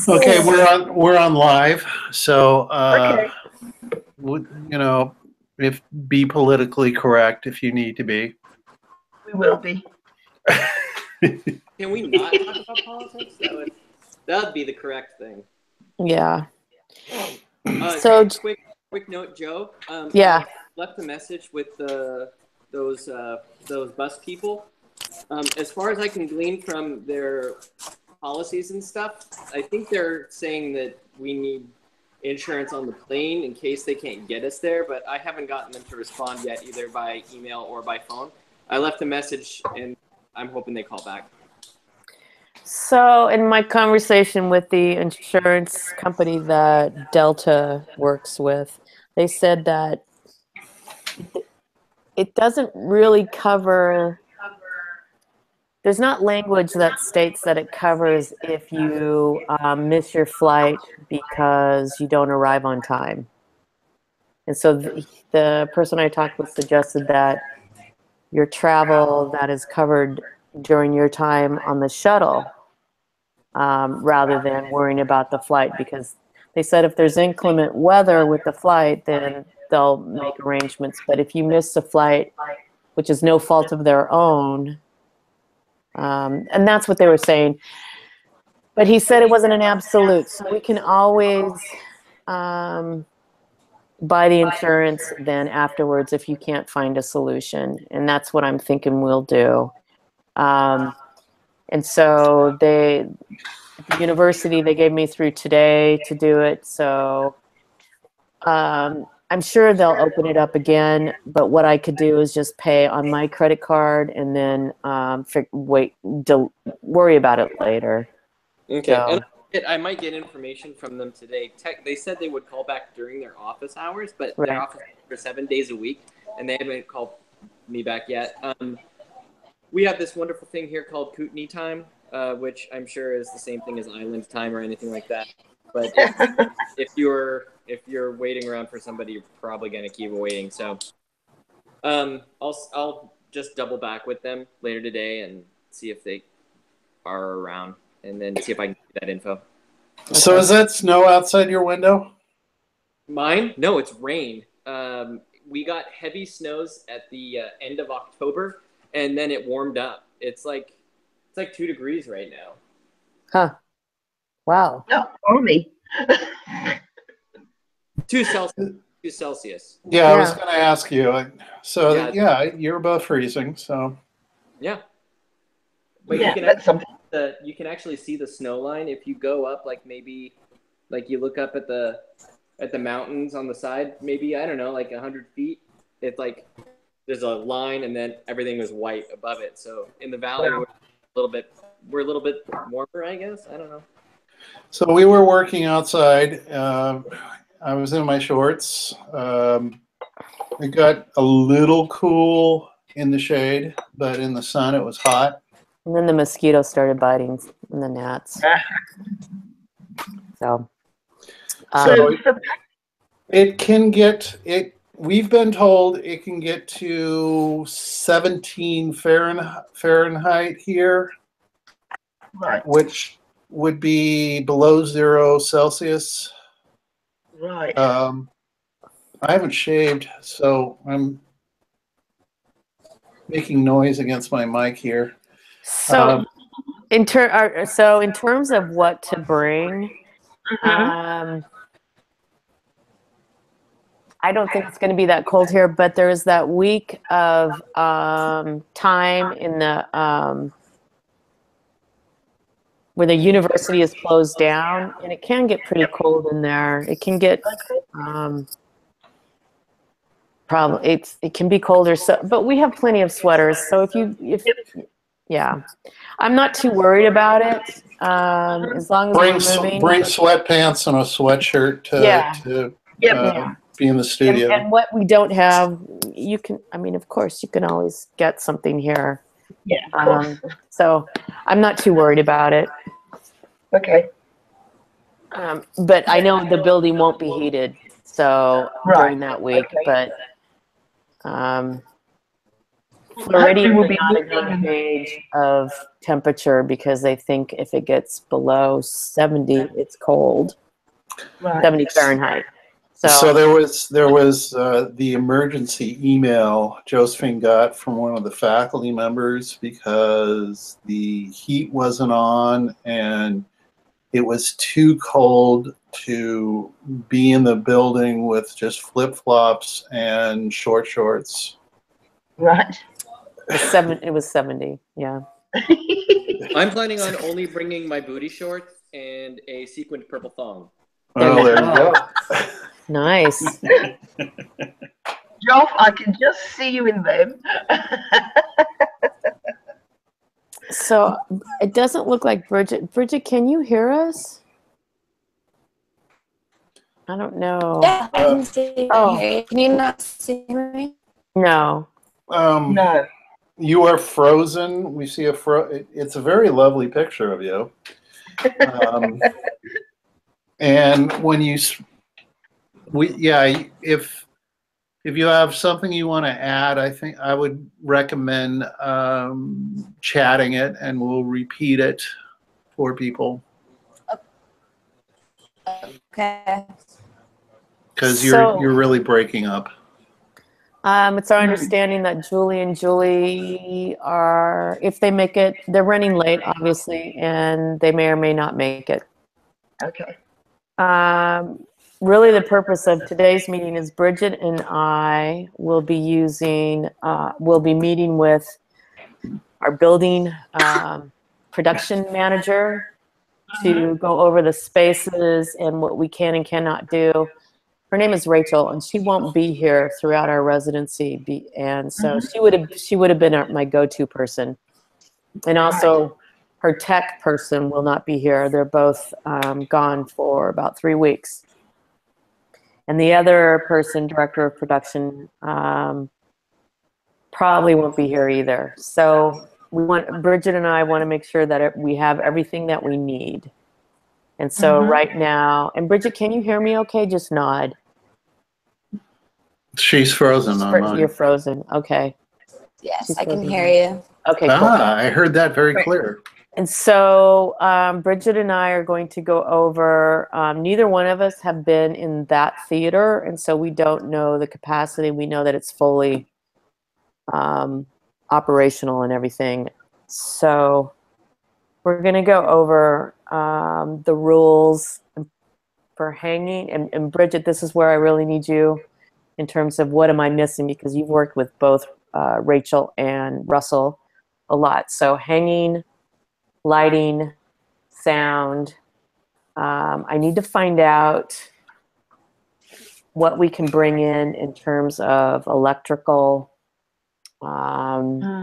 Okay, we're on live, so Okay. you know, if be politically correct if you need to be. We will be. Can we not talk about politics? That would be the correct thing. Yeah. So quick note, Joe. Yeah. I left a message with those bus people. As far as I can glean from their policies and stuff, I think they're saying that we need insurance on the plane in case they can't get us there, but I haven't gotten them to respond yet, either by email or by phone. I left a message, and I'm hoping they call back. So in my conversation with the insurance company that Delta works with, they said that it doesn't really cover, there's not language that states that it covers if you miss your flight because you don't arrive on time. And so the person I talked with suggested that your travel that is covered during your time on the shuttle, rather than worrying about the flight, because they said if there's inclement weather with the flight, then they'll make arrangements. But if you miss the flight, which is no fault of their own, and that's what they were saying. But he said it wasn't an absolute, so we can always buy the insurance then afterwards if you can't find a solution. And that's what I'm thinking we'll do. And so the university, they gave me through today to do it. So I'm sure they'll open it up again, but what I could do is just pay on my credit card and then worry about it later. Okay. So, and I might get information from them today. They said they would call back during their office hours, but Right. their office hours are 7 days a week, and they haven't called me back yet. We have this wonderful thing here called Kootenai time, which I'm sure is the same thing as Island time or anything like that. But if you're waiting around for somebody, you're probably going to keep waiting. So I'll just double back with them later today and see if they are around, and then see if I can get that info. So is that snow outside your window? Mine? No, it's rain. We got heavy snows at the end of October, and then it warmed up. It's like 2 degrees right now. huh. Wow. No, only. 2 Celsius. 2 Celsius. Yeah, I was Yeah. going to ask you. So Yeah. you're above freezing. So Yeah. But Yeah, you can that's something. you can actually see the snow line if you go up, like maybe like you look up at the mountains on the side, maybe, I don't know, like 100 feet. It's like there's a line, and then everything was white above it. So in the valley, Wow. we're a little bit warmer, I guess. I don't know. So we were working outside. I was in my shorts. It got a little cool in the shade, but in the sun it was hot. And then the mosquitoes started biting and the gnats. So, So it can get it. We've been told it can get to 17 Fahrenheit here, Right. which would be below 0 Celsius. Right. I haven't shaved, so I'm making noise against my mic here. so in terms of what to bring, I don't think it's going to be that cold here, but there's that week of time in the where the university is closed down, and it can get pretty cold in there. It can get it can be colder. So, but we have plenty of sweaters. So yeah, I'm not too worried about it. As long as we're moving. Bring sweatpants and a sweatshirt to be in the studio. And what we don't have, you can. I mean, of course, you can always get something here. Yeah, of course. So I'm not too worried about it. Okay. But I know the building won't be heated, so during that week. Okay. But Floridians we'll are be not a moving good and- gauge of temperature because they think if it gets below 70, it's cold. Right. 70 Fahrenheit. So So there was the emergency email Josephine got from one of the faculty members because the heat wasn't on and it was too cold to be in the building with just flip-flops and short shorts. Right. it was 70. Yeah. I'm planning on only bringing my booty shorts and a sequined purple thong. Well, there you go. Nice. Joff, I can just see you in them. So it doesn't look like Bridget. Bridget, can you hear us? I don't know. Yeah, I can see you. Oh. Can you not see me? No. No. You are frozen. We see it's a very lovely picture of you. And when if you have something you want to add, I think I would recommend chatting it, and we'll repeat it for people Okay. because So- you're really breaking up. It's our understanding that Julie and Julie are, if they make it, they're running late, obviously, and they may or may not make it. Okay. Really, the purpose of today's meeting is Bridget and I will be meeting with our building production manager to go over the spaces and what we can and cannot do. Her name is Rachel, and she won't be here throughout our residency, and so she would have been my go-to person. And also, her tech person will not be here. They're both gone for about 3 weeks. And the other person, director of production, probably won't be here either. So Bridget and I want to make sure that we have everything that we need. And so right now, and Bridget, can you hear me okay? Just nod. She's frozen on mine. You're frozen. Okay. Yes, She's I can frozen. hear you. Okay, cool. I heard that very clear. And so Bridget and I are going to go over, neither one of us have been in that theater, and so we don't know the capacity. We know that it's fully operational and everything. So we're going to go over the rules for hanging. And Bridget, this is where I really need you in terms of what am I missing, because you've worked with both Rachel and Russell a lot. So hanging, lighting, sound. I need to find out what we can bring in terms of electrical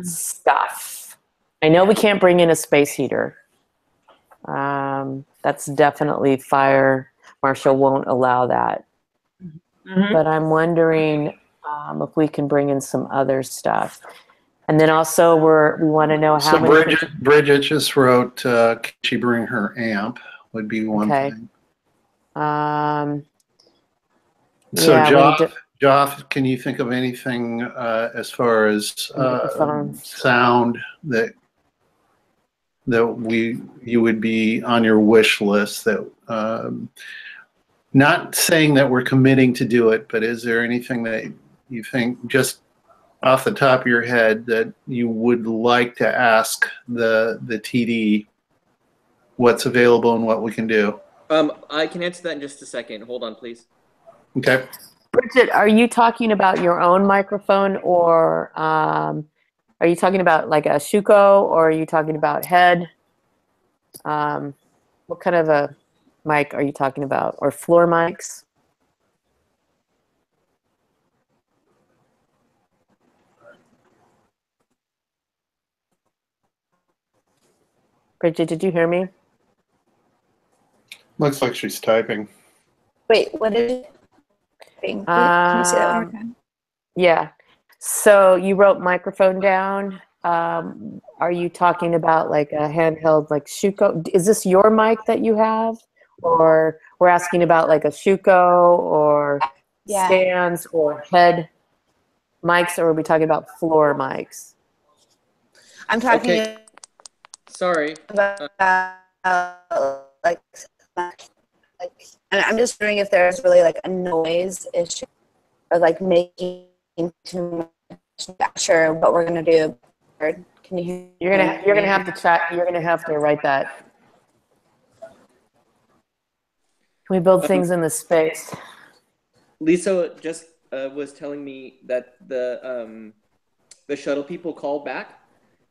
stuff. I know we can't bring in a space heater. That's definitely fire marshal won't allow that. But I'm wondering if we can bring in some other stuff. And then also we want to know how So many. Bridget just wrote, can she bring her amp? Would be one Okay. thing. So yeah, Joff, can you think of anything as far as Microphones. sound that you would be on your wish list that not saying that we're committing to do it, but is there anything that you think just off the top of your head that you would like to ask the TD what's available and what we can do? I can answer that in just a second. Hold on, please. Okay. Bridget, are you talking about your own microphone, or are you talking about like a Shuko, or are you talking about head? What kind of a mic are you talking about, or floor mics? Bridget, did you hear me? Looks like she's typing. Wait, what is it? Can you say that one more time? Yeah. So you wrote microphone down. Are you talking about like a handheld, like Shuko? Is this your mic that you have? Or we're asking about like a Shuko or Yeah. stands or head mics, or are we talking about floor mics? I'm talking Okay. Sorry. about like, and I'm just wondering if there's really like a noise issue or like making too much. Not sure what we're gonna do. Can you hear? You're gonna have to chat. You're gonna have to write that. Can we build things in the space? Lisa just was telling me that the shuttle people called back,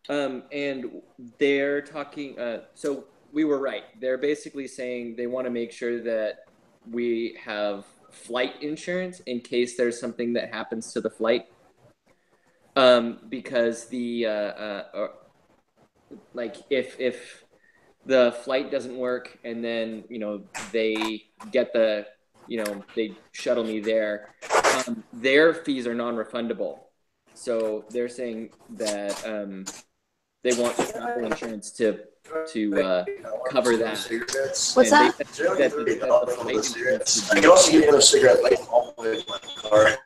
and they're talking. So we were right. They're basically saying they want to make sure that we have flight insurance in case there's something that happens to the flight. Because like if the flight doesn't work and then they get they shuttle me there, their fees are non-refundable. So they're saying that they want travel insurance to cover that. What's and that? That the flight insurance I can also give you another cigarette like all the way to my car.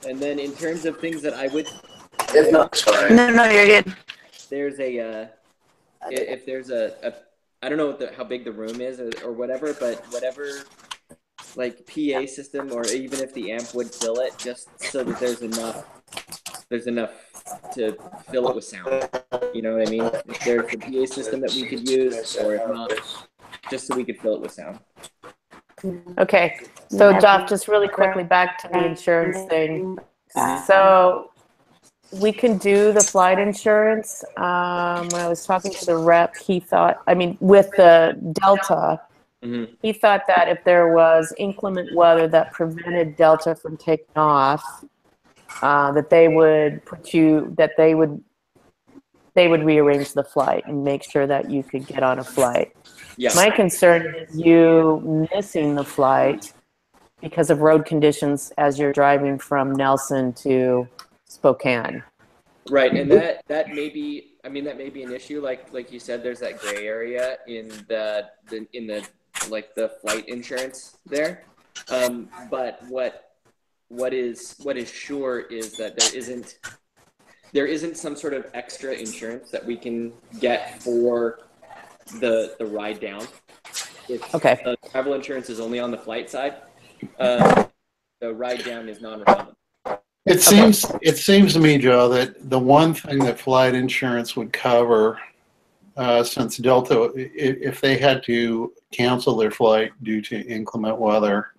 and then in terms of things that I would, If not, sorry. No, you're good. there's if there's a I don't know how big the room is or whatever, but whatever like PA system, or even if the amp would fill it, just so that there's enough to fill it with sound. You know what I mean? If there's a PA system that we could use, or if not, just so we could fill it with sound. Okay, so Joff, just really quickly back to the insurance thing. So we can do the flight insurance. When I was talking to the rep, he thought, I mean, with the Delta, he thought that if there was inclement weather that prevented Delta from taking off, that they would rearrange the flight and make sure that you could get on a flight. Yeah. My concern is you missing the flight because of road conditions as you're driving from Nelson to Spokane. Right, and that may be an issue. Like you said, there's that gray area in the flight insurance there. But what is sure is that there isn't some sort of extra insurance that we can get for the ride down. Okay. Travel insurance is only on the flight side. The ride down is non-refundable. It seems to me, Joe, that the one thing that flight insurance would cover, since Delta, if they had to cancel their flight due to inclement weather,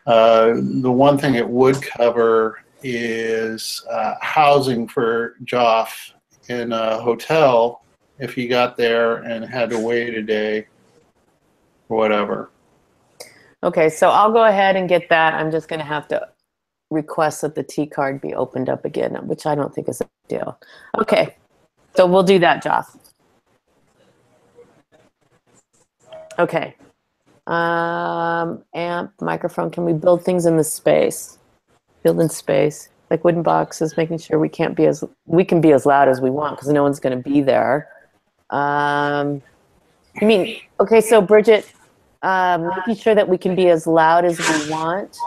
the one thing it would cover is housing for Joff in a hotel if he got there and had to wait a day or whatever. Okay, so I'll go ahead and get that. I'm just going to have to request that the T card be opened up again, which I don't think is a big deal. Okay, so we'll do that, Joff. Okay. Amp, microphone, can we build things in the space? Build in space, like wooden boxes, making sure we can be as loud as we want because no one's going to be there. You mean, okay, so Bridget, making sure that we can be as loud as we want.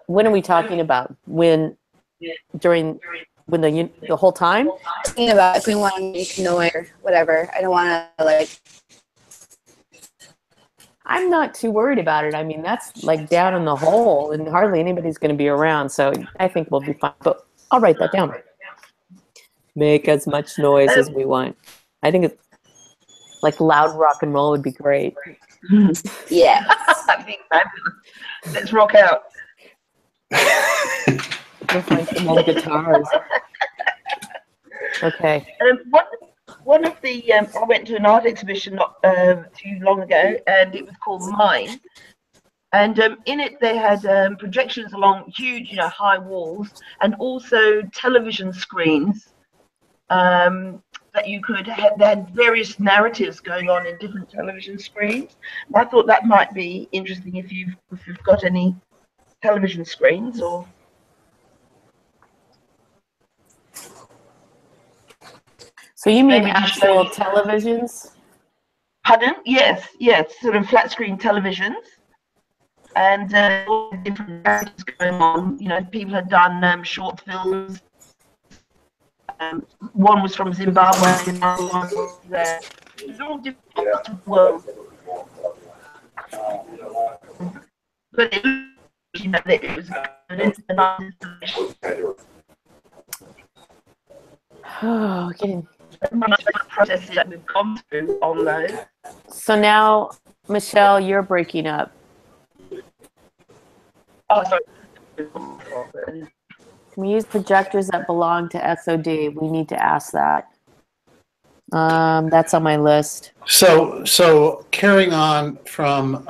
When are we talking about? The whole time? Thinking about if we want to make noise or whatever. I don't want to like. I'm not too worried about it. I mean, that's like down in the hole and hardly anybody's going to be around. So I think we'll be fine. But I'll write that down. Make as much noise as we want. I think it's like loud rock and roll would be great. Yeah. I think fabulous. Let's rock out. We'll find some old guitars. Okay. One of the I went to an art exhibition not too long ago, and it was called Mine. And in it, they had projections along huge, high walls, and also television screens that you could have. They had various narratives going on in different television screens. I thought that might be interesting if you've got any television screens or. So you mean Maybe actual televisions? Pardon? Yes, sort of flat screen televisions, and all the different narratives going on. People had done short films One was from Zimbabwe, another one was all different parts of the world. But it, that it was a nice installation. Oh, getting. Processes that we've gone through on those. So now, Michelle, you're breaking up. Oh, sorry. Can we use projectors that belong to SOD? We need to ask that. That's on my list. So carrying on from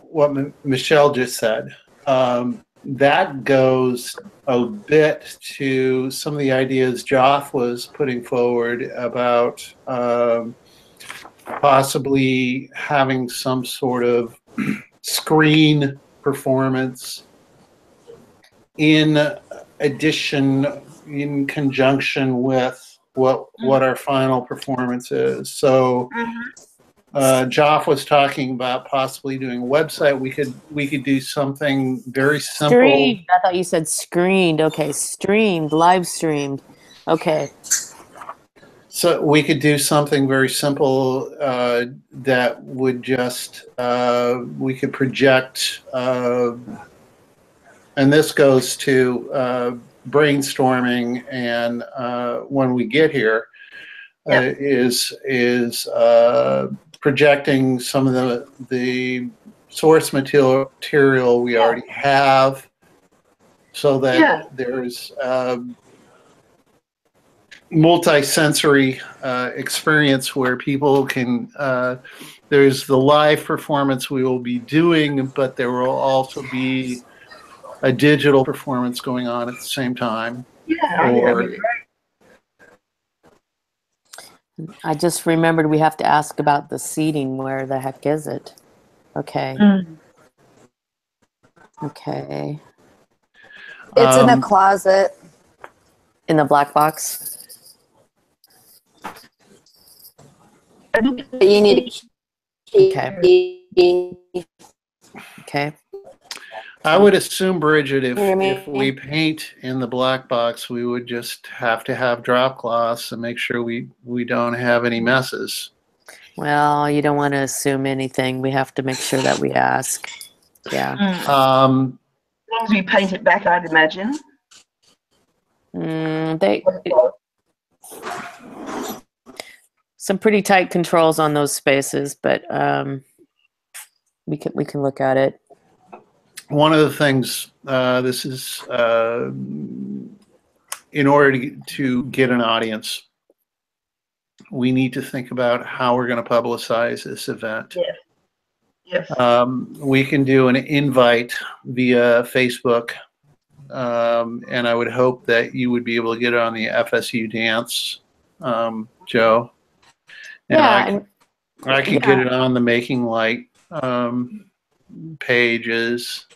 what Michelle just said, that goes a bit to some of the ideas Joff was putting forward about possibly having some sort of screen performance in addition, in conjunction with what our final performance is. So Joff was talking about possibly doing a website. We could do something very simple. Streamed. I thought you said screened. Okay, streamed, live streamed. Okay. So we could do something very simple that would just we could project, and this goes to brainstorming and when we get here, is projecting some of the source material we already have, so that there's multi-sensory experience where people can, there's the live performance we will be doing, but there will also be a digital performance going on at the same time. I just remembered we have to ask about the seating. Where the heck is it? Okay. Okay. It's in a closet. In the black box? But you need to keep Okay. I would assume, Bridget, if we paint in the black box, we would just have to have drop cloths and make sure we don't have any messes. Well, you don't want to assume anything. We have to make sure that we ask. Yeah. As long as we paint it back, I'd imagine. Some pretty tight controls on those spaces, but we can look at it. One of the things, this is in order to get an audience, we need to think about how we're going to publicize this event. Yes. We can do an invite via Facebook, and I would hope that you would be able to get it on the FSU Dance, Joe. And I could get it on the Making Light pages.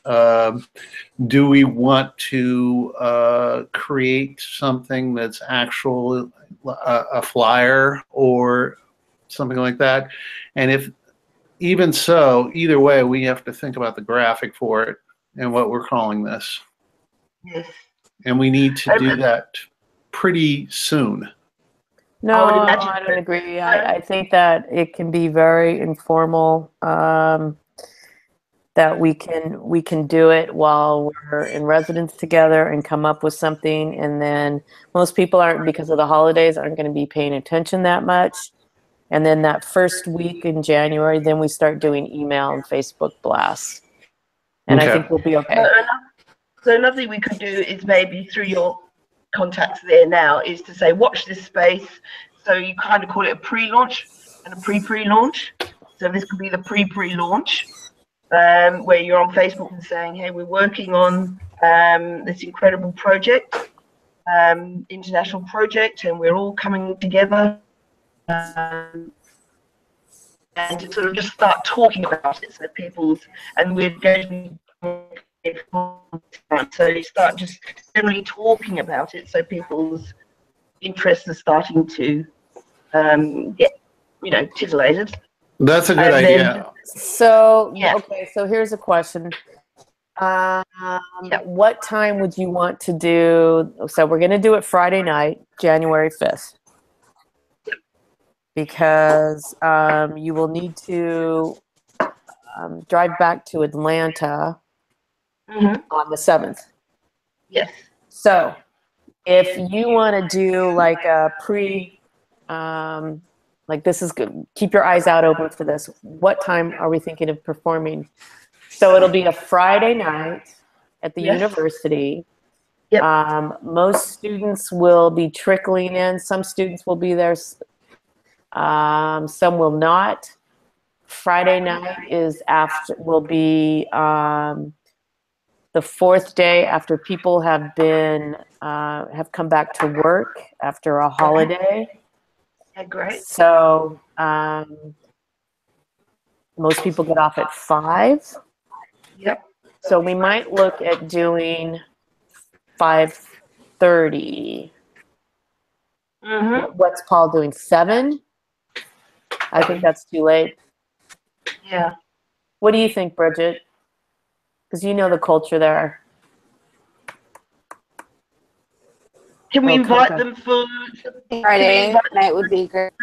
Do we want to create something that's actual a flyer or something like that? And if even so, either way, we have to think about the graphic for it and what we're calling this. Yes. And we need to do that pretty soon. No, I don't agree. I think that it can be very informal. That we can do it while we're in residence together and come up with something, and then most people aren't, because of the holidays, aren't going to be paying attention that much. And then that first week in January, then we start doing email and Facebook blasts, and I think we'll be okay. So another thing we could do is maybe through your contacts there now is to say, watch this space. So you kind of call it a pre-launch and a pre-launch. So this could be the pre-launch. Where you're on Facebook and saying, hey, we're working on this incredible project, international project, and we're all coming together and to sort of just start talking about it, so people's, and we're going to be, so you start just generally talking about it, so people's interests are starting to get, titillated. That's a good idea. So, okay, so here's a question. What time would you want to do? So we're going to do it Friday night, January 5th. Because you will need to drive back to Atlanta on the 7th. Yes. So if you want to do like a like this is good, keep your eyes out open for this. What time are we thinking of performing? So it'll be a Friday night at the university. Yep. Most students will be trickling in. Some students will be there. Some will not. Friday night will be the fourth day after people have come back to work after a holiday. Yeah, great. So most people get off at 5. Yep. So we might look at doing 5:30. What's Paul doing? 7? I think that's too late. Yeah. What do you think, Bridget? Because you know the culture there. Can we invite them for Friday night would be great.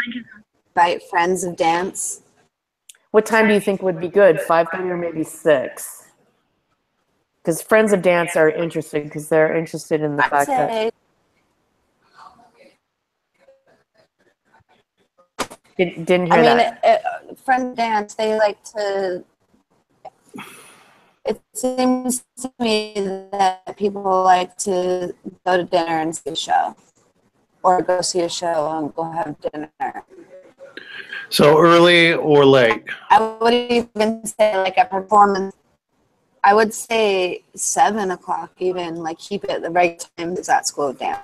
Invite friends of dance. What time do you think would be good? 5:30 or maybe 6? Because friends of dance are interested because they're interested in the fact that didn't hear that. Friend dance, they like to. It seems to me that people like to go to dinner and see a show, or go see a show and go have dinner. So early or late? I would even say like a performance. I would say 7 o'clock even, like keep it the right time because at school dance.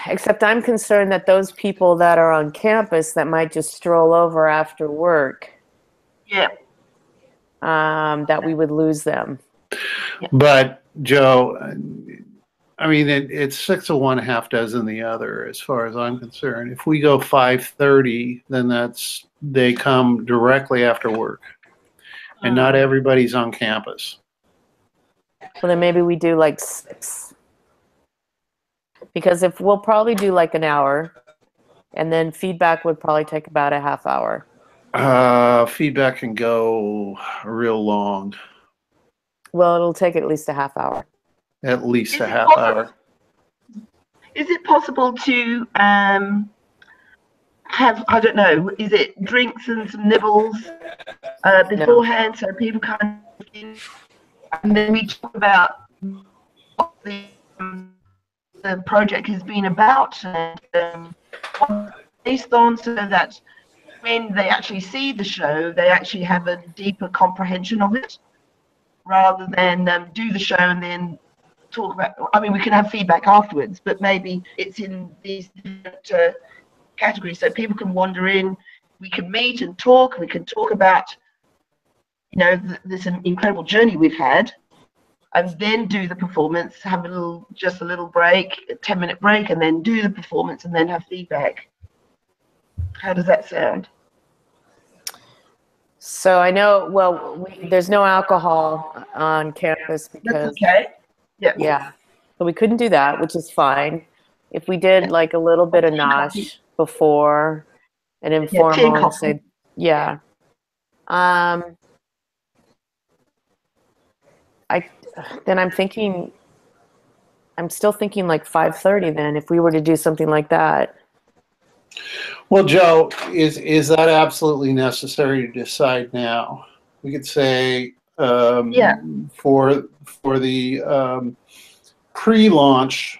Except I'm concerned that those people that are on campus that might just stroll over after work, that we would lose them. But Joe, I mean, it's 6 of one, half dozen the other, as far as I'm concerned. If we go 5:30, then they come directly after work, and not everybody's on campus. Well, then maybe we do like 6. Because if we'll probably do like an hour, and then feedback would probably take about a half hour. Feedback can go real long. Well, it'll take at least a half hour. At least a half hour. Is it possible to have, I don't know, is it drinks and some nibbles beforehand so people kind of, and then we talk about what the project has been about and what based on, so that when they actually see the show, they actually have a deeper comprehension of it, rather than do the show and then talk about. I mean, we can have feedback afterwards, but maybe it's in these different categories, so people can wander in. We can meet and talk. We can talk about, this incredible journey we've had, and then do the performance. Have just a little break, a 10-minute break, and then do the performance, and then have feedback. How does that sound? So I know, well, there's no alcohol on campus because. That's okay. Yeah. So we couldn't do that, which is fine. If we did like a little bit of nosh before, an informal, and say, I'm still thinking like 5:30 then, if we were to do something like that. Well, Joe, is that absolutely necessary to decide now? We could say for the pre-launch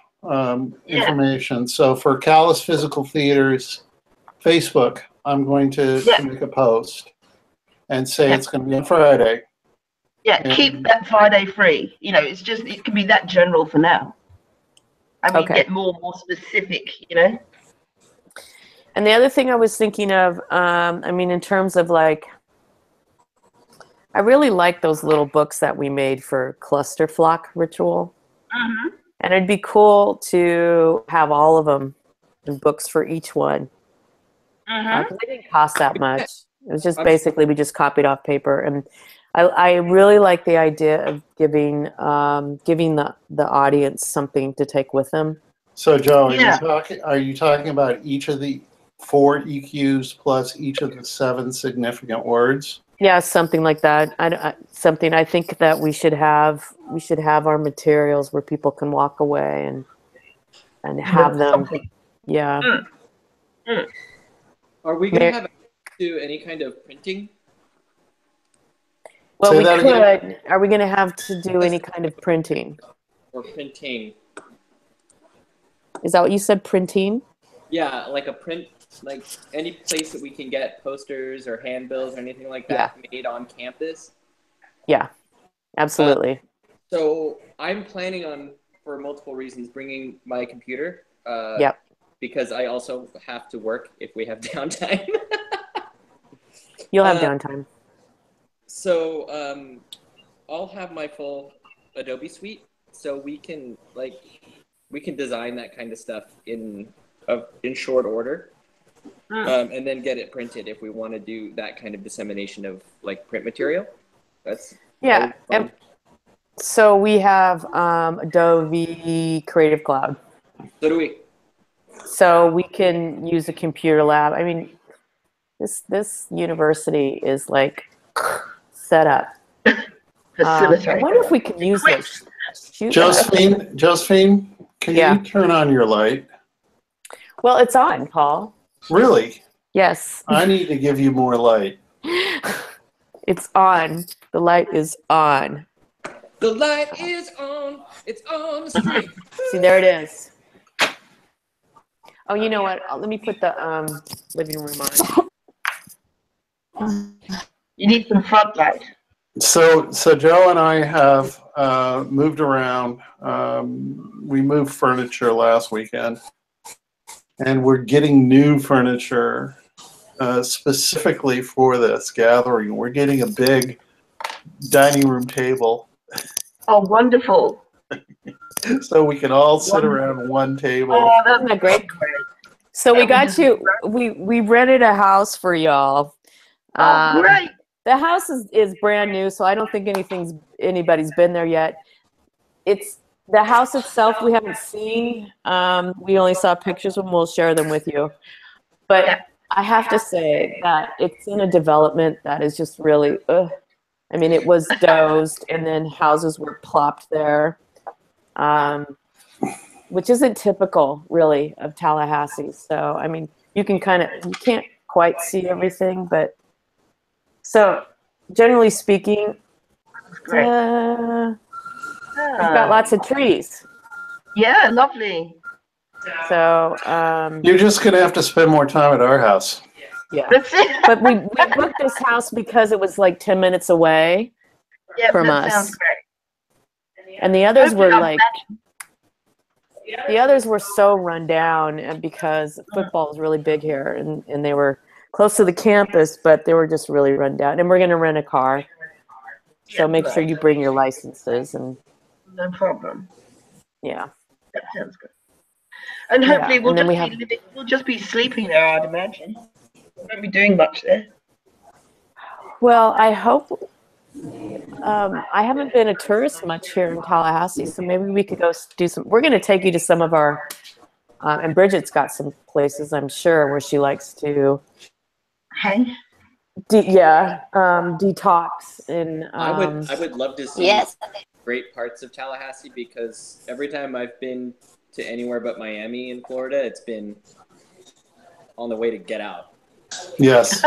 information. So for Callus Physical Theater's Facebook, I'm going to make a post and say it's going to be on Friday. Yeah, keep that Friday free. It can be that general for now. I mean, get more specific, And the other thing I was thinking of, in terms of like, I really like those little books that we made for Cluster Flock Ritual. And it'd be cool to have all of them in books for each one. They didn't cost that much. It was just basically we just copied off paper. And I really like the idea of giving the audience something to take with them. So, Joe, Yeah. are you talking about each of the 4 EQs plus each of the 7 significant words? Yeah, something like that. Something I think that we should have our materials where people can walk away and have them. Something. Yeah. Are we going to have to do any kind of printing? Well, Say we that could. again? Are we going to have to do any kind of printing? Or printing? Is that what you said, printing? Yeah, like a print, like any place that we can get posters or handbills or anything like that made on campus. Yeah, absolutely. So I'm planning on, for multiple reasons, bringing my computer. Yep. Because I also have to work if we have downtime. You'll have downtime. So I'll have my full Adobe suite, so we can design that kind of stuff in short order, and then get it printed if we want to do that kind of dissemination of like print material. That would be fun. So we have Adobe Creative Cloud. So do we. So we can use a computer lab. I mean, this university is like set up. I wonder if we can use this. Josephine, can you turn on your light? Well, it's on, Paul. Really? Yes. I need to give you more light. It's on. The light is on. The light is on. It's on the street. See, there it is. Oh, you know what? Let me put the living room on. You need some front light. So Joe and I have moved around. We moved furniture last weekend, and we're getting new furniture specifically for this gathering. We're getting a big dining room table. Oh, wonderful. So we can all sit around one table. Oh, that's a great. So we got you. We rented a house for y'all. Oh, great. The house is brand new, so I don't think anybody's been there yet. It's the house itself we haven't seen. We only saw pictures, and we'll share them with you. But I have to say that it's in a development that is just really. I mean, it was dozed, and then houses were plopped there, which isn't typical, really, of Tallahassee. So, I mean, you can't quite see everything, but so generally speaking, we've got lots of trees. Yeah, lovely. So you're just gonna have to spend more time at our house. Yeah, but we booked this house because it was like 10 minutes away from us. Sounds great. And the others were so run down because football is really big here, and they were close to the campus, but they were just really run down. And we're going to rent a car, so make sure you bring your licenses. And no problem. Yeah, that sounds good. And hopefully we'll just be sleeping there, I'd imagine. We won't be doing much there. Well, I hope. I haven't been a tourist much here in Tallahassee, so maybe we could go do some. We're going to take you to some of our, and Bridget's got some places, I'm sure, where she likes to. Hang. Detox. And I would love to see great parts of Tallahassee, because every time I've been to anywhere but Miami in Florida, it's been on the way to get out. Yes.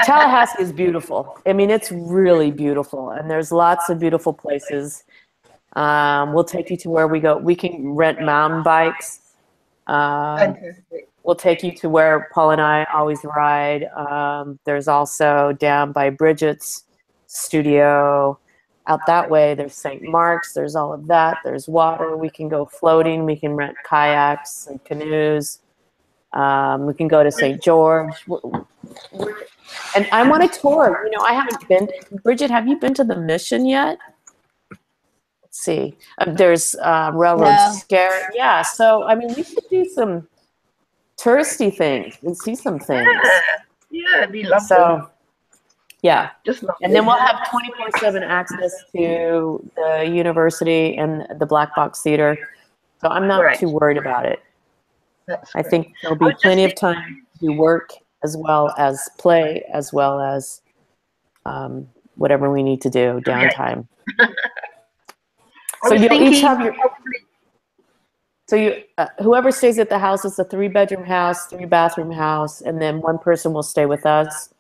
Tallahassee is beautiful. I mean, it's really beautiful, and there's lots of beautiful places. We'll take you to where we go. We can rent mountain bikes. We'll take you to where Paul and I always ride. There's also down by Bridget's studio. Out that way, there's St. Mark's. There's all of that. There's water. We can go floating. We can rent kayaks and canoes. We can go to St. George. And I want to tour. You know, I haven't been. Bridget, have you been to the Mission yet? Let's see. There's Railroad Scare. Yeah. So, I mean, we should do some touristy things and see some things. Yeah, it'd be lovely. So, Yeah. Just not. And then we'll have 24/7 access to the university and the Black Box Theater. So I'm not Right. too worried about it. That's I great. think there'll I be was just plenty of time to work as well as play, as well as whatever we need to do, downtime. I So was you'll each thinking have your. probably. So you, whoever stays at the house, is a 3-bedroom house, 3-bathroom house, and then one person will stay with us,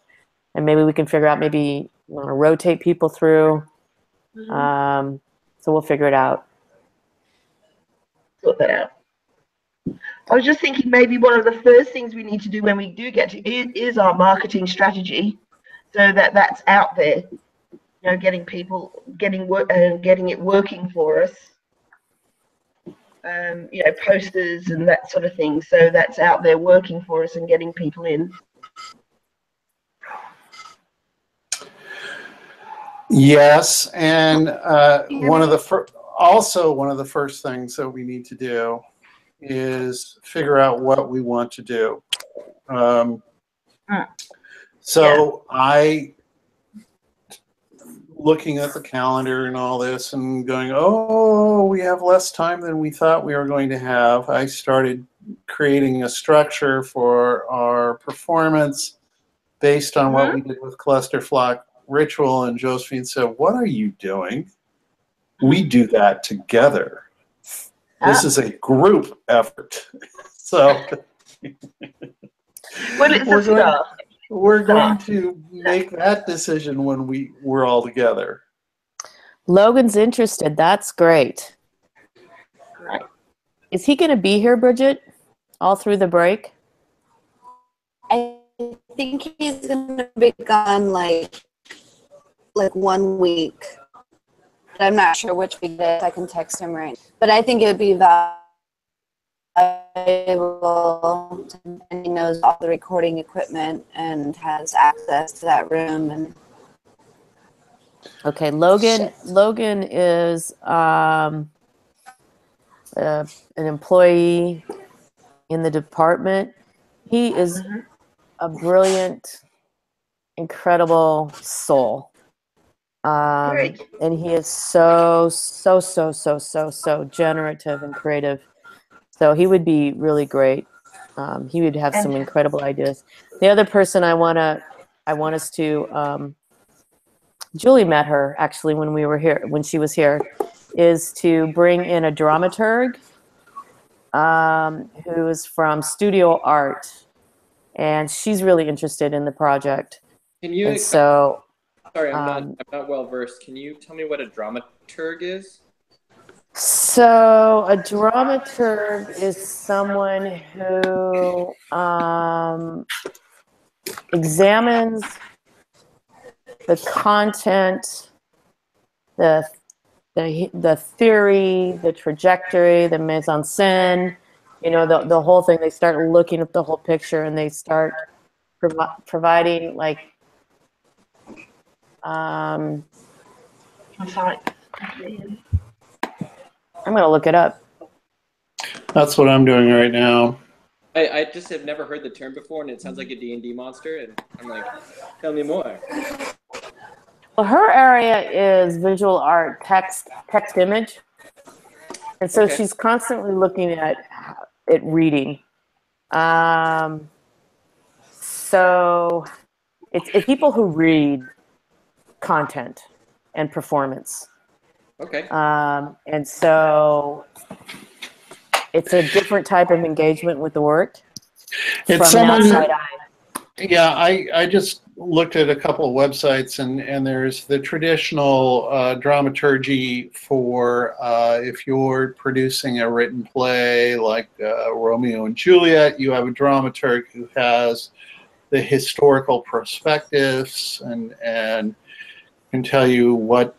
and maybe we can figure out maybe you want to rotate people through. So we'll figure it out. Sort that out. I was just thinking maybe one of the first things we need to do when we do get to is our marketing strategy, so that that's out there. You know, getting people, getting it working for us. You know, posters and that sort of thing. So that's out there working for us and getting people in. Yes, and one of the first things that we need to do is figure out what we want to do. So I, looking at the calendar and all this and going, oh, we have less time than we thought we were going to have. I started creating a structure for our performance based on what we did with Cluster Flock Ritual, and Josephine said, what are you doing? We do that together. This is a group effort. So we're going to make that decision when we're all together. Logan's interested. That's great. Right. Is he going to be here, Bridget, all through the break? I think he's gonna be gone like 1 week. But I'm not sure which week it is. I can text him right. But I think it would be valuable, and he knows all the recording equipment and has access to that room. And okay, Logan is an employee in the department. He is a brilliant, incredible soul. And he is so generative and creative. So he would be really great. He would have some incredible ideas. The other person I want us to, Julie met her actually when she was here, is to bring in a dramaturg who is from Studio Art, and she's really interested in the project. Can you? And so, sorry, I'm not well versed. Can you tell me what a dramaturg is? So a dramaturg is someone who examines the content, the theory, the trajectory, the mise en scène, you know, the whole thing. They start looking at the whole picture, and they start providing like I'm sorry. I'm going to look it up. That's what I'm doing right now. I just have never heard the term before, and it sounds like a D&D monster, and I'm like, tell me more. Well, her area is visual art, text image. And so she's constantly looking at reading. So it's people who read content and performance. Okay. And so it's a different type of engagement with the work. It's from someone. an outside eye. Yeah, I just looked at a couple of websites, and there's the traditional dramaturgy for if you're producing a written play like Romeo and Juliet, you have a dramaturg who has the historical perspectives and can tell you what,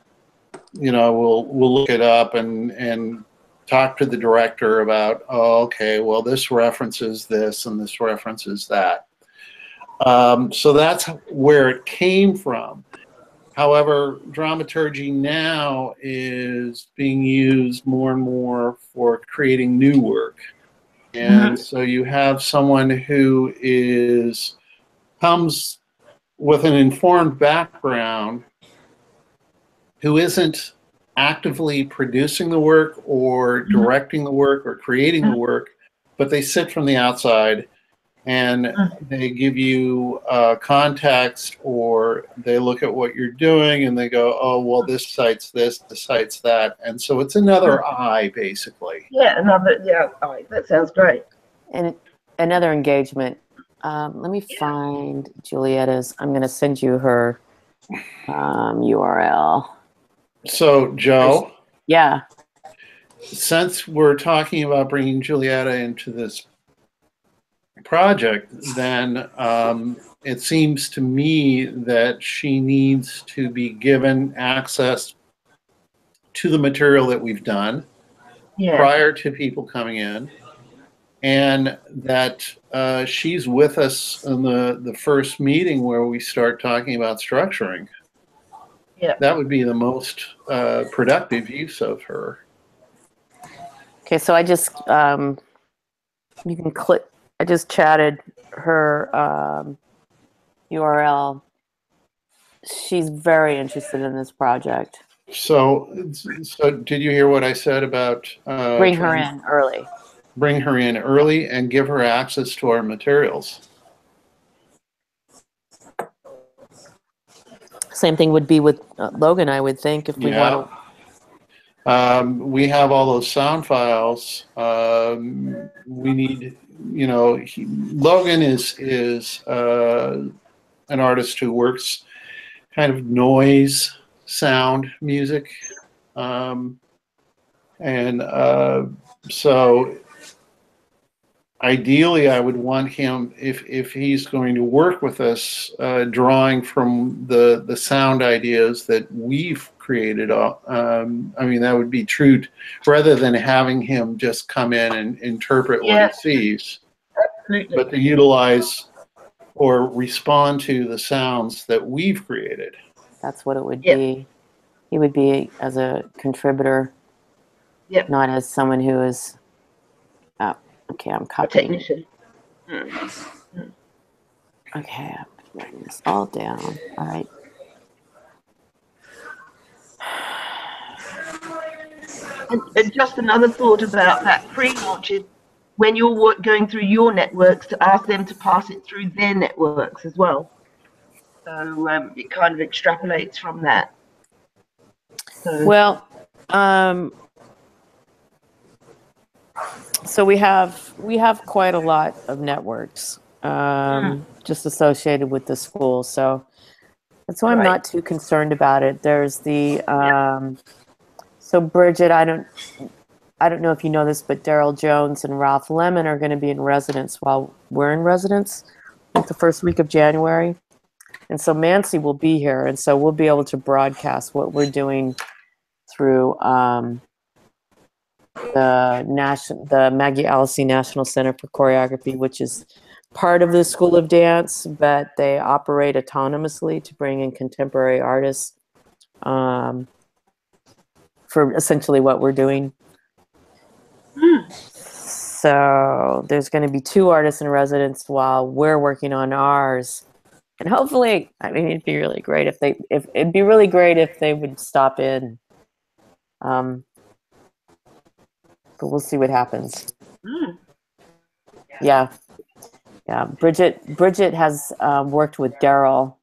you know, we'll look it up and talk to the director about, oh, okay, well, this references this and this references that. So that's where it came from. However, dramaturgy now is being used more and more for creating new work. And so you have someone who comes with an informed background who isn't actively producing the work or directing the work or creating the work, but they sit from the outside and they give you context, or they look at what you're doing and they go, oh, well, this cites this cites that. And so it's another eye, basically. Yeah, that sounds great. And another engagement. Let me find Julietta's. I'm going to send you her URL. So, Joe? Yeah. Since we're talking about bringing Julietta into this project, then it seems to me that she needs to be given access to the material that we've done prior to people coming in, and that she's with us in the first meeting where we start talking about structuring. Yeah. That would be the most productive use of her. Okay, so I just, you can click, I just chatted her URL. She's very interested in this project. So did you hear what I said about bring her in early? Bring her in early and give her access to our materials. Same thing would be with Logan, I would think, if we want to. We have all those sound files. We need, Logan is an artist who works kind of noise, sound, music, so ideally, I would want him, if he's going to work with us, drawing from the sound ideas that we've created. I mean, that would be true, rather than having him just come in and interpret what he sees, but to utilize or respond to the sounds that we've created. That's what it would be. He would be as a contributor, not as someone who is. Okay, I'm copying. A technician. Okay, I'm writing this all down. All right. And just another thought about that pre-launch is when you're going through your networks, to ask them to pass it through their networks as well. So it kind of extrapolates from that. So. Well, so we have quite a lot of networks just associated with the school. So that's why I'm not too concerned about it. There's the so Bridget, I don't know if you know this, but Daryl Jones and Ralph Lemon are going to be in residence while we're in residence, like the first week of January. And so Mancy will be here, and so we'll be able to broadcast what we're doing through the Maggie Allison National Center for Choreography, which is part of the School of Dance, but they operate autonomously to bring in contemporary artists for essentially what we're doing. So there's going to be 2 artists in residence while we're working on ours. And hopefully, I mean, it'd be really great if they would stop in. But we'll see what happens. Yeah. Bridget has worked with Daryl,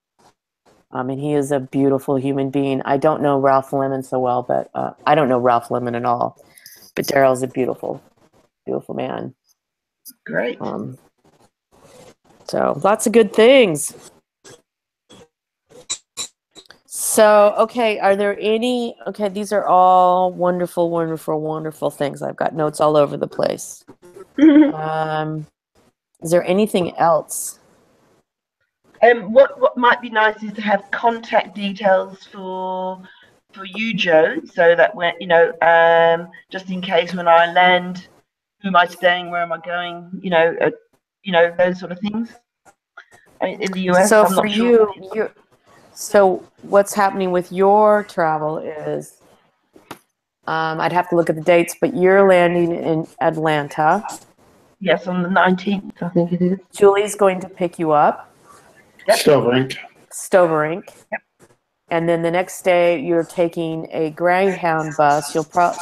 and he is a beautiful human being. I don't know Ralph Lemon so well, but I don't know Ralph Lemon at all. But Daryl's a beautiful, beautiful man. Great. So lots of good things. So, okay, are there any, these are all wonderful, wonderful, wonderful things. I've got notes all over the place. Is there anything else? What might be nice is to have contact details for you, Joe, so that when, just in case when I land, who am I staying, where am I going, those sort of things. I mean, in the US, so I'm for not sure. So what's happening with your travel is, I'd have to look at the dates, but you're landing in Atlanta. Yes, on the 19th, I think it is. Julie's going to pick you up. Stovink. Stoverink. And then the next day you're taking a Greyhound bus.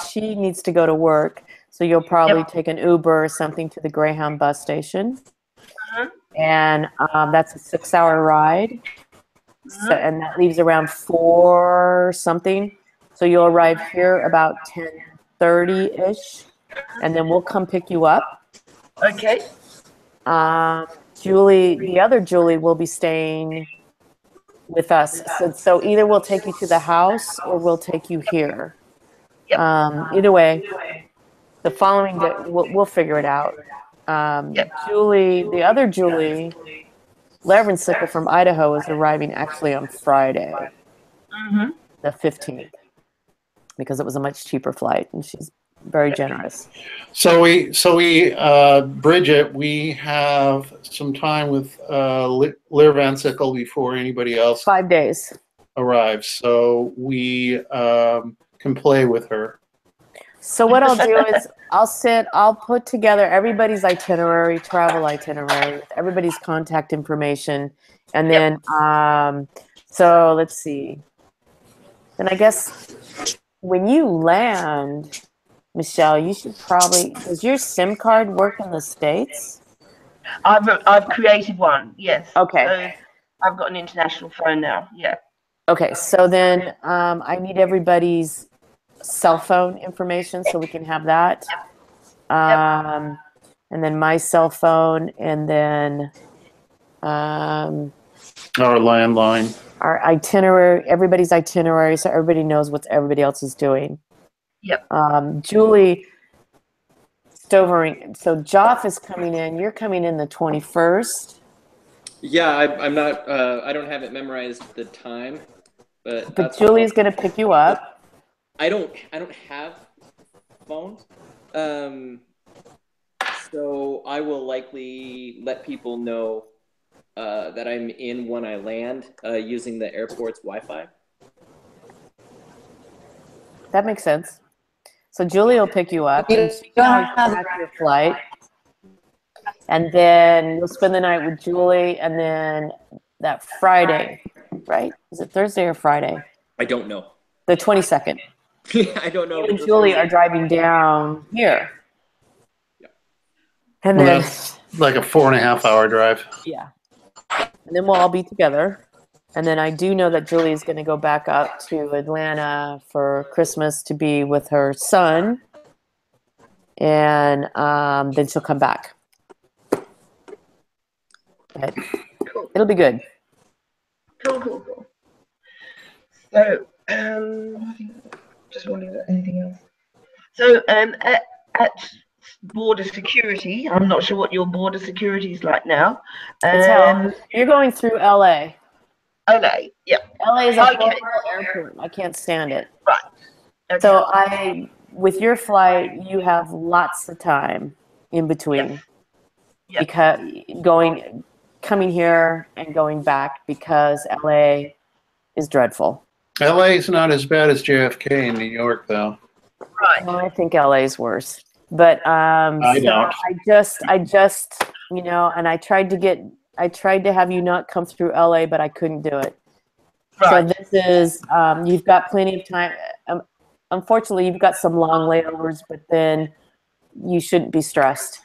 She needs to go to work, so you'll probably take an Uber or something to the Greyhound bus station. And that's a 6-hour ride. So, and that leaves around 4 something. So you'll arrive here about 10:30-ish, and then we'll come pick you up. Okay. Julie, the other Julie, will be staying with us. So either we'll take you to the house or we'll take you here. Either way, the following day, we'll figure it out. Julie, the other Julie, Levensickle from Idaho, is arriving actually on Friday, the 15th, because it was a much cheaper flight, and she's very generous. So we Bridget, we have some time with Levensickle before anybody else 5 days arrives, so we can play with her. So what I'll do is I'll put together everybody's itinerary, travel itinerary, with everybody's contact information, and then so let's see. And I guess when you land, Michelle, you should probably, does your SIM card work in the States? I've created one. Yes. Okay. So I've got an international phone now. Yeah. Okay. So then I need everybody's cell phone information so we can have that. And then my cell phone, and then Our landline. our itinerary, everybody's itinerary, so everybody knows what everybody else is doing. Yep. Julie Stovering, so Joff is coming in. You're coming in the 21st. Yeah, I'm not. I don't have it memorized the time, but Julie's going to pick you up. I don't have phone, so I will likely let people know that I'm in when I land using the airport's Wi-Fi. That makes sense. So Julie will pick you up. And she can always track your flight. And then you'll spend the night with Julie, and then that Friday, right? Is it Thursday or Friday? I don't know. The 22nd. I don't know. You and Julie are driving down here. Yeah. And Well, then that's like a 4.5-hour drive. yeah. And then we'll all be together. And then I do know that Julie is going to go back up to Atlanta for Christmas to be with her son. And then she'll come back. But it'll be good. Cool. So, just wondering about anything else. So, at border security, I'm not sure what your border security is like now. It's hell. You're going through LA. LA, yeah. LA is a horrible airport. I can't stand it. Right. Okay. So with your flight, you have lots of time in between. Yes. Because coming here and going back, because LA is dreadful. LA is not as bad as JFK in New York, though. Right. Well, I think LA is worse. But I don't. I just, and I tried to have you not come through LA, but I couldn't do it. Right. So this is, you've got plenty of time. Unfortunately, you've got some long layovers, but then you shouldn't be stressed.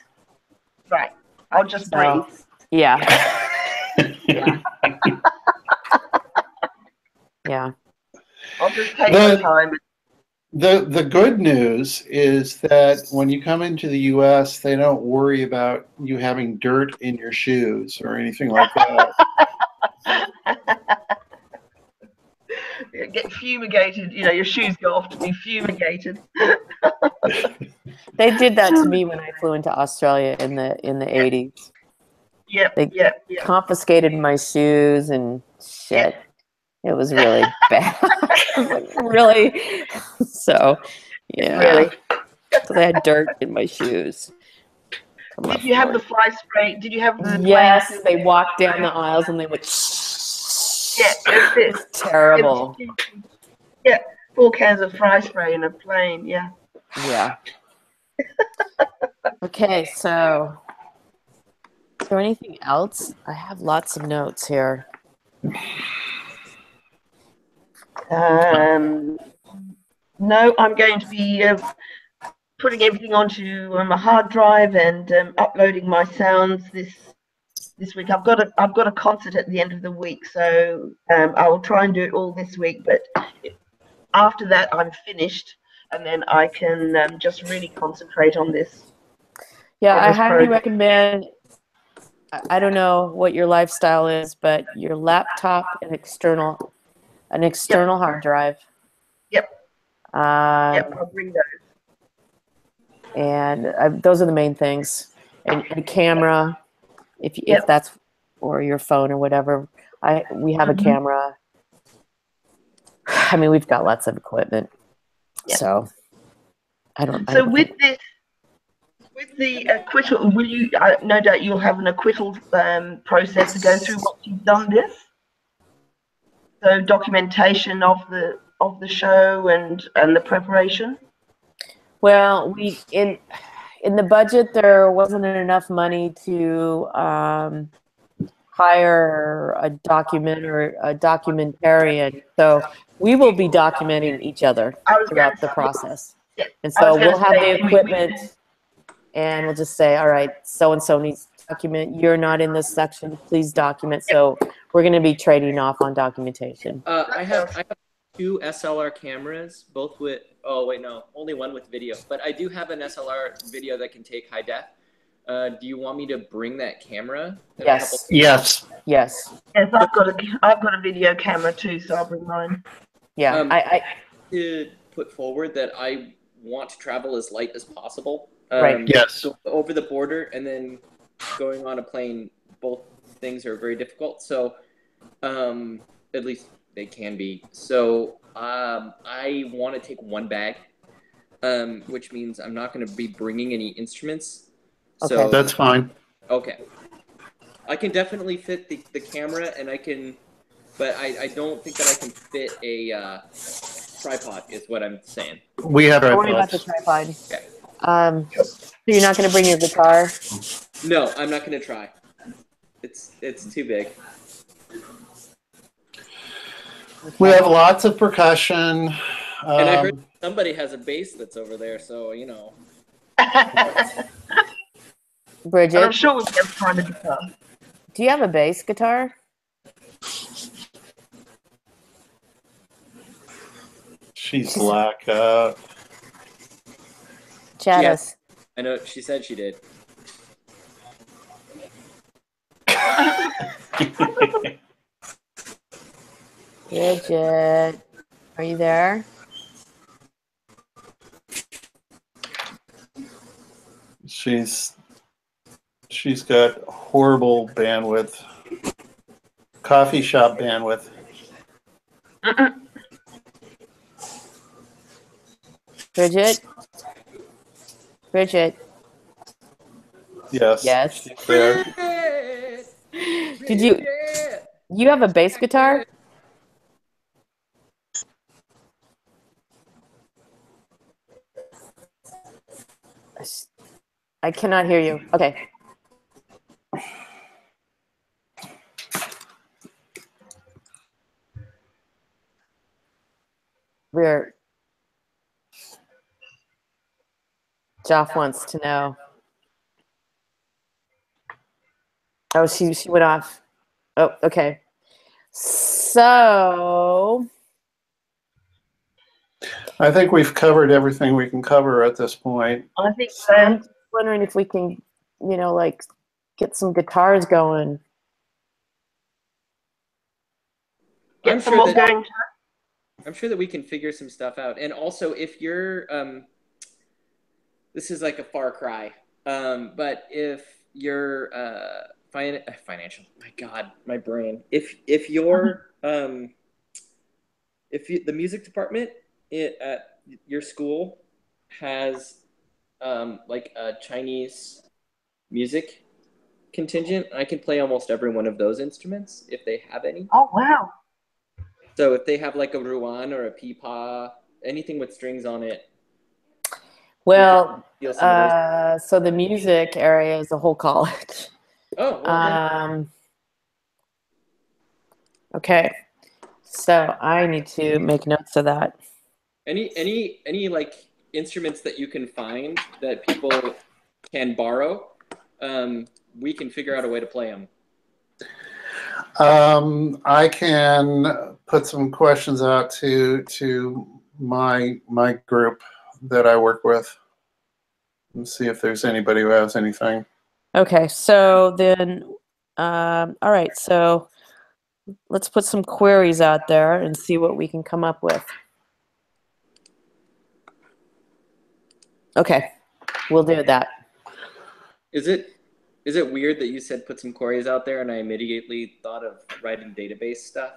Right. I'll just breathe. Yeah. Yeah. Yeah. I'll just take my time. The good news is that when you come into the U.S., they don't worry about you having dirt in your shoes or anything like that. Get fumigated. Your shoes go off to be fumigated. They did that to me when I flew into Australia in the 80s. Yep. They confiscated my shoes and shit. It was really bad. Really? So, yeah. Really? Because I had dirt in my shoes. Did you have the fly spray? Did you have the? Yes, they walked down the aisles and they would. Yeah, it's terrible. Yeah, 4 cans of fly spray in a plane. Yeah. Yeah. Okay, so is there anything else? I have lots of notes here. No, I'm going to be putting everything onto a hard drive and uploading my sounds this week. I've got a concert at the end of the week, so I will try and do it all this week. But after that, I'm finished, and then I can just really concentrate on this. Yeah, on I this highly project. recommend. I don't know what your lifestyle is, but your laptop and an external hard drive. Yep. Yep. I'll bring those. And those are the main things. And a camera, if that's, or your phone or whatever. We have a camera. I mean, we've got lots of equipment. Yep. So I don't. So with the acquittal, will you? No doubt you'll have an acquittal process to go through once you've done this. So documentation of the show and the preparation. Well, in the budget there wasn't enough money to hire a documentarian. So we will be documenting each other throughout the process. And so we'll have the equipment and we'll just say, all right, so-and-so needs to document. You're not in this section. Please document. So we're going to be trading off on documentation. I have 2 SLR cameras, both with, oh wait, no, only one with video. But I do have an SLR video that can take high def. Do you want me to bring that camera? Yes. Yes. Yes. Yes, I've got a video camera too, so I'll bring mine. Yeah. I to put forward that I want to travel as light as possible. Right. Yes. So over the border and then going on a plane, both things are very difficult. So at least they can be. So I want to take one bag, which means I'm not going to be bringing any instruments. Okay. So That's fine. okay. I can definitely fit the camera, and I can, but I don't think that I can fit a tripod. Is what I'm saying. We have Don't worry about the tripods. tripod. Okay. So you're not going to bring your guitar? No, I'm not going to try. It's too big. We have lots of percussion. And I heard somebody has a bass that's over there, so you know. Bridget, I'm sure we'll be able to find a guitar. do you have a bass guitar? She's black out. Chat She us. I know she said she did. Bridget, are you there? She's got horrible bandwidth. Coffee shop bandwidth. Bridget? Bridget? Yes. Yes. She's there. Did you have a bass guitar? I cannot hear you. Okay. Joff wants to know. Oh, she went off. Oh, okay. So I think we've covered everything we can cover at this point. I think I'm just wondering if we can, like get some guitars going. I'm some sure more that going. I'm sure that we can figure some stuff out. And also, if you're, this is like a far cry, but if you're financial, my God, my brain. If you're, the music department at your school has like a Chinese music contingent, I can play almost every one of those instruments if they have any. Oh wow! So if they have like a ruan or a pipa, anything with strings on it. Well, so the music area is a whole college. Oh, okay. Okay. So I need to make notes of that. Any like instruments that you can find that people can borrow, we can figure out a way to play them. I can put some questions out to my group that I work with and see if there's anybody who has anything. Okay, so then, all right, so let's put some queries out there and see what we can come up with. Okay, we'll do that. Is it weird that you said put some queries out there and I immediately thought of writing database stuff?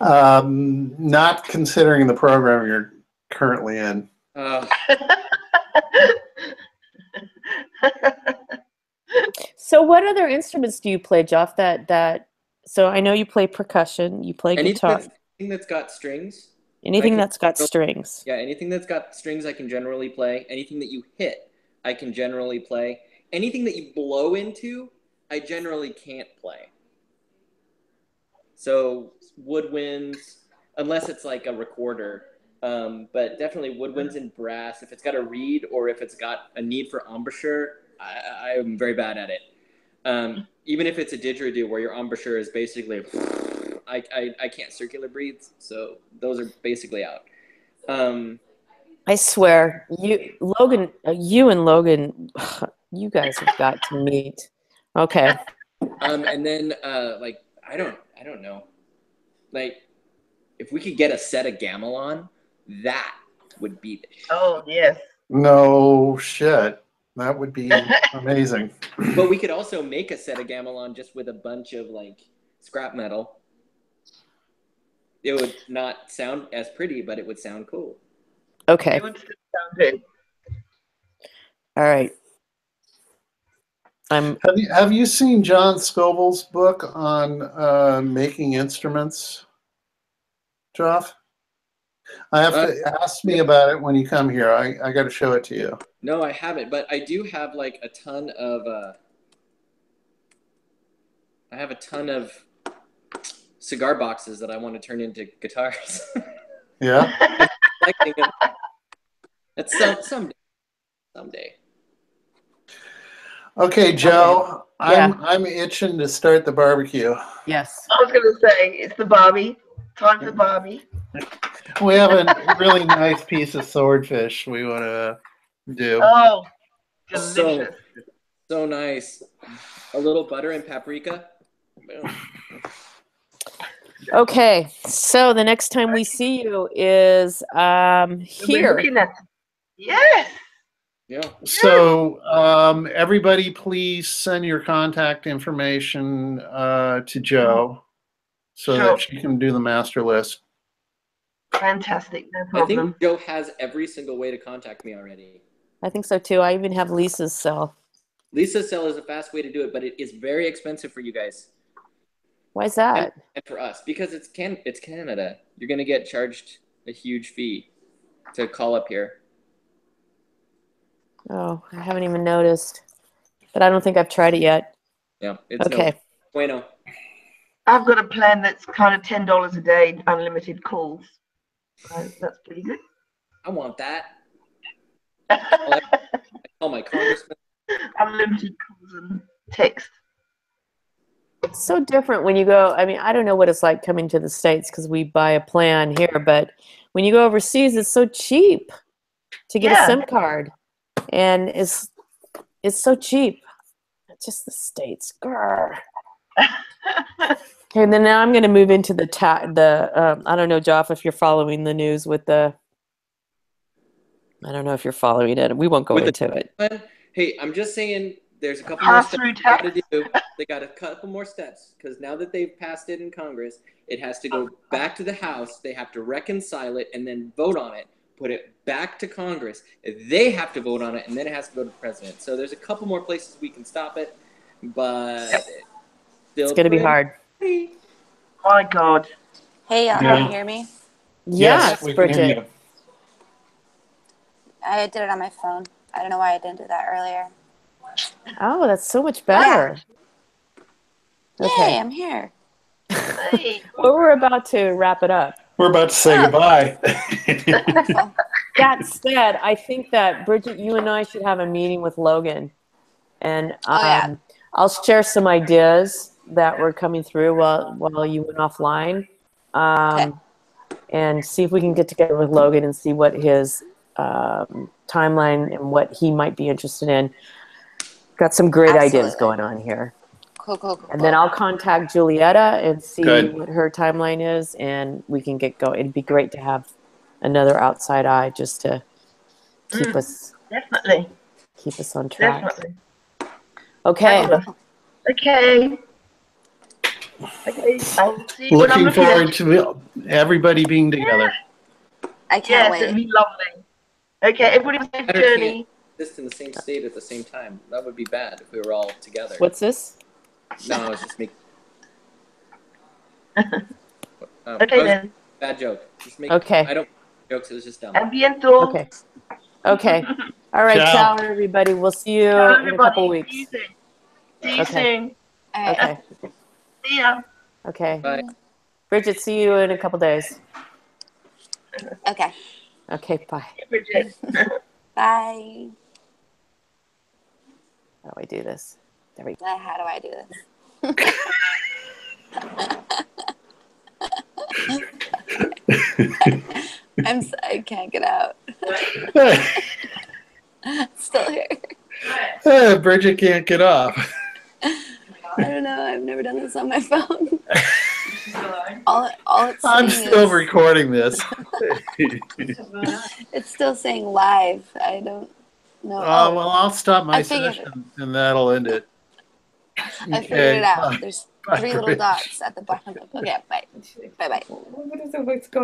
Not considering the program you're currently in. So what other instruments do you play, Joff? So I know you play percussion, you play guitar. Anything that's got strings. Anything that's got strings. Yeah, anything that's got strings I can generally play. Anything that you hit, I can generally play. Anything that you blow into, I generally can't play. So woodwinds, unless it's like a recorder, but definitely woodwinds and brass. If it's got a reed or if it's got a need for embouchure, I am very bad at it. Even if it's a didgeridoo where your embouchure is basically, I can't circular breathe, so those are basically out. I swear, you and Logan, you guys have got to meet. Okay. And then like I don't know, like if we could get a set of gamelan, that would be the shit. Oh yes. No shit. That would be amazing. But we could also make a set of gamelan just with a bunch of like scrap metal. It would not sound as pretty, but it would sound cool. Okay. It would still sound good. All right. Have you seen John Scoville's book on making instruments, Joff? I have to ask me about it when you come here. I got to show it to you. No, I haven't, but I do have like a ton of. I have a ton of cigar boxes that I want to turn into guitars. Yeah. That's someday. Okay, Joe. Okay. Yeah. I'm itching to start the barbecue. Yes. I was going to say it's the Barbie. Time for Barbie. We have a really nice piece of swordfish we want to do. Oh, delicious. So nice. A little butter and paprika. Boom. Okay, so the next time we see you is here. Looking at yes. Yeah. So everybody please send your contact information to Joe so that she can do the master list. Fantastic, no I problem. think Joe has every single way to contact me already. I think so too. I even have Lisa's cell. Lisa's cell is a fast way to do it, but it is very expensive for you guys. Why is that? And for us, because it's Canada. You're going to get charged a huge fee to call up here. Oh, I haven't even noticed. But I don't think I've tried it yet. Yeah, it's okay. No bueno. I've got a plan that's kind of $10 a day, unlimited calls. So that's pretty good. I want that. I call my congressman. Unlimited calls and text. It's so different when you go. I mean, I don't know what it's like coming to the States because we buy a plan here, but when you go overseas, it's so cheap to get a SIM card. And it's so cheap. It's just the States. Grr. Okay, and then now I'm going to move into the I don't know, Joff, if you're following the news with the. I don't know if you're following it. We won't go into it. Hey, I'm just saying there's a couple more steps they got to do. They got a couple more steps because now that they've passed it in Congress, it has to go back to the House. They have to reconcile it and then vote on it. Put it back to Congress. They have to vote on it, and then it has to go to the president. So there's a couple more places we can stop it, but it's going to be hard. My God. Hey, y'all, can you hear me? Yes, we Bridget. can hear you. I did it on my phone. I don't know why I didn't do that earlier. Oh, that's so much better. Yeah. Okay. Yay, I'm here. Hey. Well, we're about to wrap it up. We're about to say goodbye. Wonderful. That said, I think that Bridget, you and I should have a meeting with Logan, and yeah. I'll share some ideas that were coming through while you went offline, and see if we can get together with Logan and see what his timeline and what he might be interested in. Got some great ideas Absolutely. going on here. Cool. And then I'll contact Julietta and see Good. what her timeline is, and we can get going. It'd be great to have another outside eye just to keep us on track. Definitely. Okay. Okay. I'll see you when I'm Looking looking at forward to everybody being together. I can't Yes, wait. it'd be lovely. Okay, everybody have a safe Better journey. exist in the same state at the same time. That would be bad if we were all together. What's this? No, it's just making. Okay then. Bad joke. Just make. Okay. I don't jokes. It was just dumb. A bientôt. Okay. All right. Ciao. Ciao, everybody. We'll see you Ciao, in a couple everybody. weeks. See you soon. All right. Okay. See ya. Okay. Bye. Bridget, see you in a couple days. Okay. Okay. Bye. Bridget. Bye. How do I do this? There we go. How do I do this? I can't get out. Still here. Bridget can't get off. I don't know. I've never done this on my phone. all it's I'm saying still is, recording this. it's still saying live. I don't know. Well, I'll stop my I figured session and that'll end it. I figured it out. There's 3 little dots at the bottom. Okay, bye. Bye-bye. What is it? What's going